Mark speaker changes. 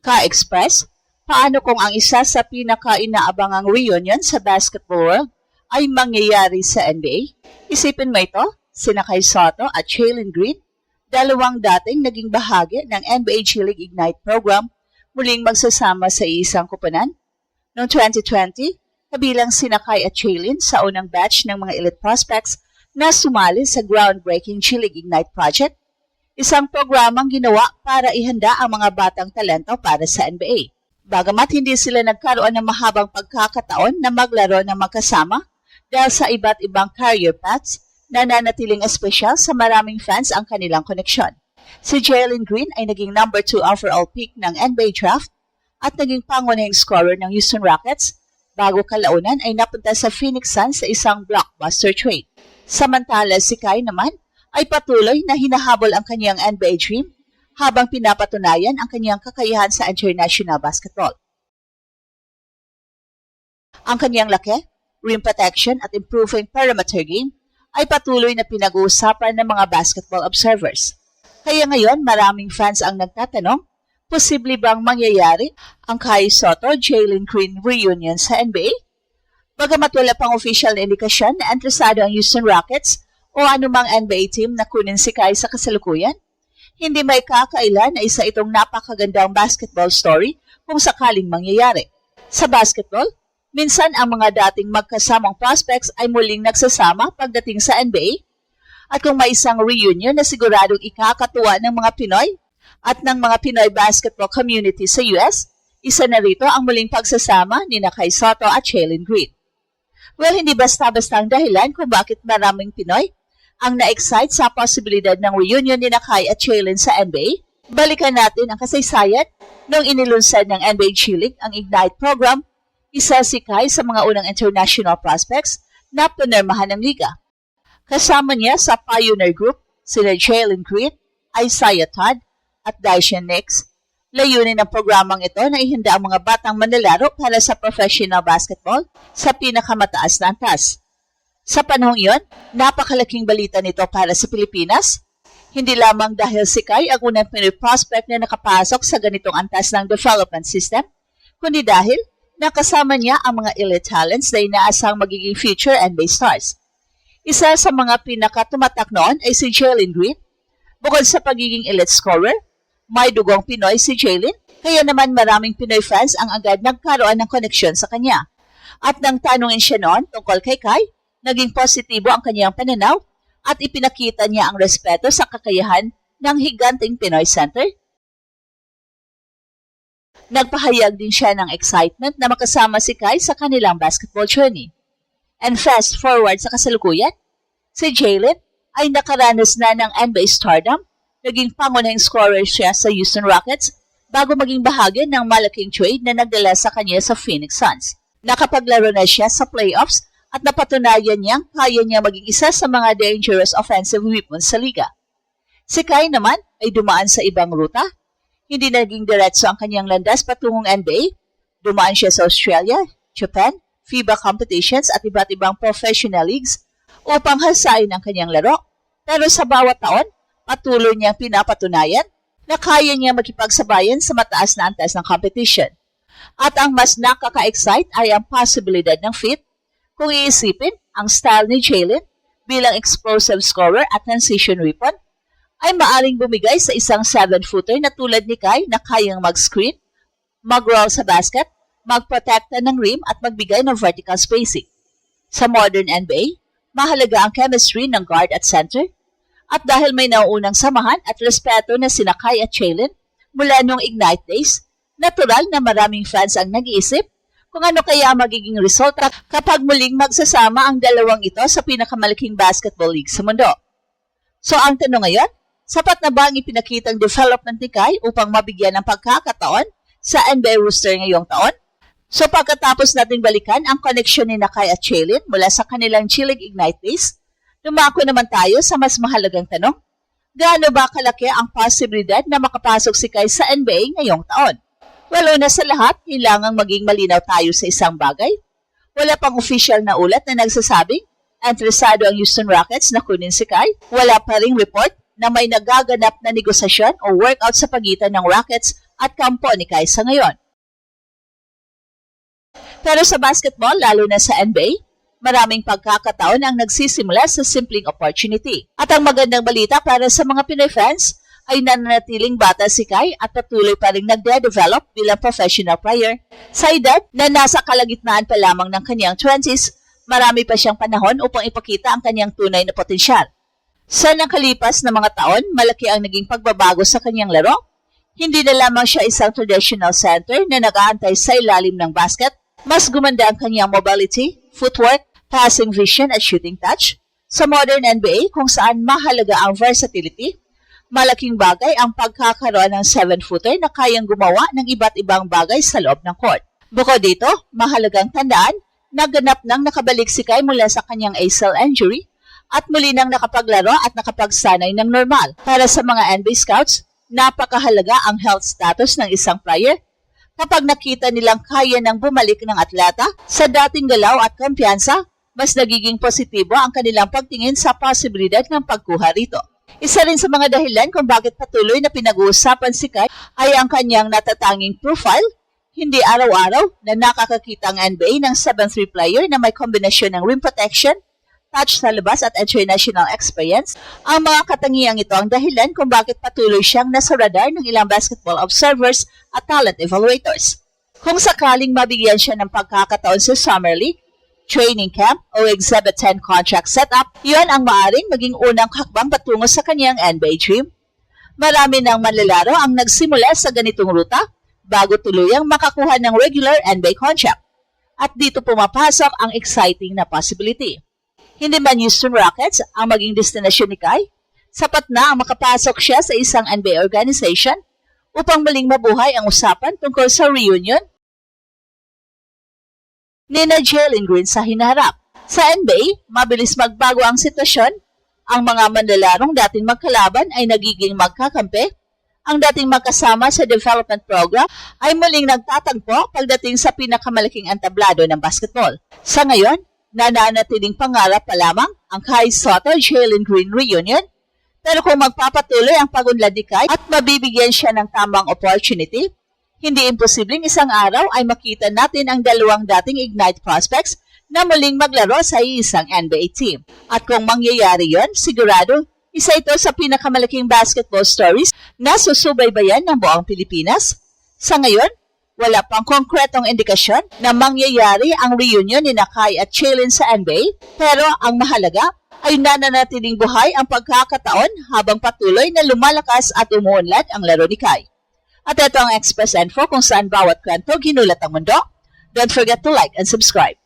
Speaker 1: Ka-Express, paano kung ang isa sa pinaka-inaabangang reunion sa basketball world ay mangyayari sa NBA? Isipin mo ito, sina Kai Sotto at Jalen Green, dalawang dating naging bahagi ng NBA G League Ignite program, muling magsasama sa isang kupunan. Noong 2020, kabilang sina Kai at Jalen sa unang batch ng mga elite prospects na sumali sa groundbreaking G League Ignite project, isang programang ginawa para ihanda ang mga batang talento para sa NBA. Bagamat hindi sila nagkaroon ng mahabang pagkakataon na maglaro ng magkasama dahil sa iba't ibang career paths, nananatiling espesyal sa maraming fans ang kanilang koneksyon. Si Jalen Green ay naging number 2 overall pick ng NBA draft at naging pangunahing scorer ng Houston Rockets bago kalaunan ay napunta sa Phoenix Suns sa isang blockbuster trade. Samantala si Kai naman ay patuloy na hinahabol ang kanyang NBA dream habang pinapatunayan ang kanyang kakayahan sa international basketball. Ang kanyang laki, rim protection at improving perimeter game ay patuloy na pinag-uusapan ng mga basketball observers. Kaya ngayon maraming fans ang nagtatanong, posible bang mangyayari ang Kai Sotto, Jalen Green reunion sa NBA? Bagamat wala pang official na indikasyon na interesado ang Houston Rockets o anumang NBA team na kunin si Kai sa kasalukuyan, hindi may kakailan na isa itong napakagandang basketball story kung sakaling mangyayari. Sa basketball, minsan ang mga dating magkasamang prospects ay muling nagsasama pagdating sa NBA at kung may isang reunion na siguradong ikakatuwa ng mga Pinoy at ng mga Pinoy basketball community sa US, isa na rito ang muling pagsasama ni Kai Sotto at Jalen Green. Well, hindi basta-basta ang dahilan kung bakit maraming Pinoy ang na-excite sa posibilidad ng reunion ni Kai at Jalen sa NBA. Balikan natin ang kasaysayan nung inilunsad ng NBA G League ang Ignite program. Isa si Kai sa mga unang international prospects na pinirmahan ng liga. Kasama niya sa pioneer group sina Jalen Green, Isaiah Todd at Daishen Nix. Layunin ng programang ito na ihanda ang mga batang manlalaro para sa professional basketball sa pinakamataas na antas. Sa panahong iyon, napakalaking balita nito para sa Pilipinas. Hindi lamang dahil si Kai ang unang Pinoy prospect na nakapasok sa ganitong antas ng development system, kundi dahil nakasama niya ang mga elite talents na inaasang magiging future NBA stars. Isa sa mga pinakatumatak noon ay si Jalen Green. Bukod sa pagiging elite scorer, may dugong Pinoy si Jalen, kaya naman maraming Pinoy fans ang agad nagkaroon ng koneksyon sa kanya. At nang tanungin siya noon tungkol kay Kai, naging positibo ang kanyang pananaw at ipinakita niya ang respeto sa kakayahan ng higanting Pinoy center. Nagpahayag din siya ng excitement na makasama si Kai sa kanilang basketball journey. And fast forward sa kasalukuyan, si Jalen ay nakaranas na ng NBA stardom, naging pangunahing scorer siya sa Houston Rockets bago maging bahagi ng malaking trade na nagdala sa kanya sa Phoenix Suns. Nakapaglaro na siya sa playoffs at napatunayan niyang kaya niya maging isa sa mga dangerous offensive weapons sa liga. Si Kai naman ay dumaan sa ibang ruta. Hindi naging diretso ang kanyang landas patungong NBA. Dumaan siya sa Australia, Japan, FIBA competitions at iba't ibang professional leagues upang hasain ang kanyang laro. Pero sa bawat taon, patuloy niyang pinapatunayan na kaya niya makipagsabayan sa mataas na antas ng competition. At ang mas nakaka-excite ay ang posibilidad ng fit. Kung iisipin, ang style ni Jalen bilang explosive scorer at transition weapon ay maaring bumigay sa isang 7-footer na tulad ni Kai na kayang mag-screen, mag-roll sa basket, mag-protecta ng rim at magbigay ng vertical spacing. Sa modern NBA, mahalaga ang chemistry ng guard at center. At dahil may nauunang samahan at respeto na sina Kai at Jalen mula noong Ignite days, natural na maraming fans ang nag-iisip kung ano kaya magiging resulta kapag muling magsasama ang dalawang ito sa pinakamalaking basketball league sa mundo. So ang tanong ngayon, sapat na ba ang ipinakitang development ni Kai upang mabigyan ng pagkakataon sa NBA roster ngayong taon? So pagkatapos natin balikan ang koneksyon ni Kai at Jalen mula sa kanilang G League Ignite days, dumako naman tayo sa mas mahalagang tanong. Gaano ba kalaki ang posibilidad na makapasok si Kai sa NBA ngayong taon? Well, una sa lahat, kailangang maging malinaw tayo sa isang bagay. Wala pang official na ulat na nagsasabing interesado ang Houston Rockets na kunin si Kai. Wala pa ring report na may nagaganap na negosasyon o workout sa pagitan ng Rockets at kampo ni Kai sa ngayon. Pero sa basketball, lalo na sa NBA, maraming pagkakataon ang nagsisimula sa simpleng opportunity. At ang magandang balita para sa mga Pinoy fans ay nananatiling bata si Kai at patuloy pa rin nagde-develop bilang professional player. Sa edad na nasa kalagitnaan pa lamang ng kanyang 20s, marami pa siyang panahon upang ipakita ang kanyang tunay na potensyal. Sa nakalipas na mga taon, malaki ang naging pagbabago sa kanyang laro. Hindi na lamang siya isang traditional center na nag-aantay sa ilalim ng basket. Mas gumanda ang kanyang mobility, footwork, passing vision at shooting touch. Sa modern NBA, kung saan mahalaga ang versatility, malaking bagay ang pagkakaroon ng 7-footer na kayang gumawa ng iba't ibang bagay sa loob ng court. Bukod dito, mahalagang tandaan na ganap nang nakabalik si Kai mula sa kanyang ACL injury at muli nang nakapaglaro at nakapagsanay ng normal. Para sa mga NBA scouts, napakahalaga ang health status ng isang player. Kapag nakita nilang kaya nang bumalik ng atleta sa dating galaw at kumpiyansa, mas nagiging positibo ang kanilang pagtingin sa posibilidad ng pagkuha rito. Isa rin sa mga dahilan kung bakit patuloy na pinag-uusapan si Kai ay ang kanyang natatanging profile. Hindi araw-araw na nakakakita ang NBA ng 7-3 player na may kombinasyon ng rim protection, touch sa labas at international experience. Ang mga katangiang ito ang dahilan kung bakit patuloy siyang nasa radar ng ilang basketball observers at talent evaluators. Kung sakaling mabigyan siya ng pagkakataon sa Summer League, training camp o Exhibit 10 contract setup, iyon ang maaaring maging unang hakbang patungo sa kanyang NBA dream. Marami ng manlalaro ang nagsimula sa ganitong ruta bago tuluyang makakuha ng regular NBA contract. At dito pumapasok ang exciting na possibility. Hindi man Houston Rockets ang maging destinasyon ni Kai, sapat na ang makapasok siya sa isang NBA organization upang muling mabuhay ang usapan tungkol sa reunion ni Jalen Green sa hinaharap. Sa NBA, mabilis magbago ang sitwasyon. Ang mga manlalarong dating magkalaban ay nagiging magkakampi. Ang dating magkasama sa development program ay muling nagtatagpo pagdating sa pinakamalaking entablado ng basketball. Sa ngayon, nananatiling pangarap pa lamang ang Kai Sotto-Jalen Green reunion. Pero kung magpapatuloy ang pagunlad ni Kai at mabibigyan siya ng tamang opportunity, hindi imposibleng isang araw ay makita natin ang dalawang dating Ignite prospects na muling maglaro sa isang NBA team. At kung mangyayari yon, sigurado, isa ito sa pinakamalaking basketball stories na susubaybayan ng buong Pilipinas. Sa ngayon, wala pang konkretong indikasyon na mangyayari ang reunion ni Kai at Jalen sa NBA, pero ang mahalaga ay nananatiling buhay ang pagkakataon habang patuloy na lumalakas at umuunlad ang laro ni Kai. At ito ang Express Info kung saan bawat kwento ginulat ang mundo. Don't forget to like and subscribe.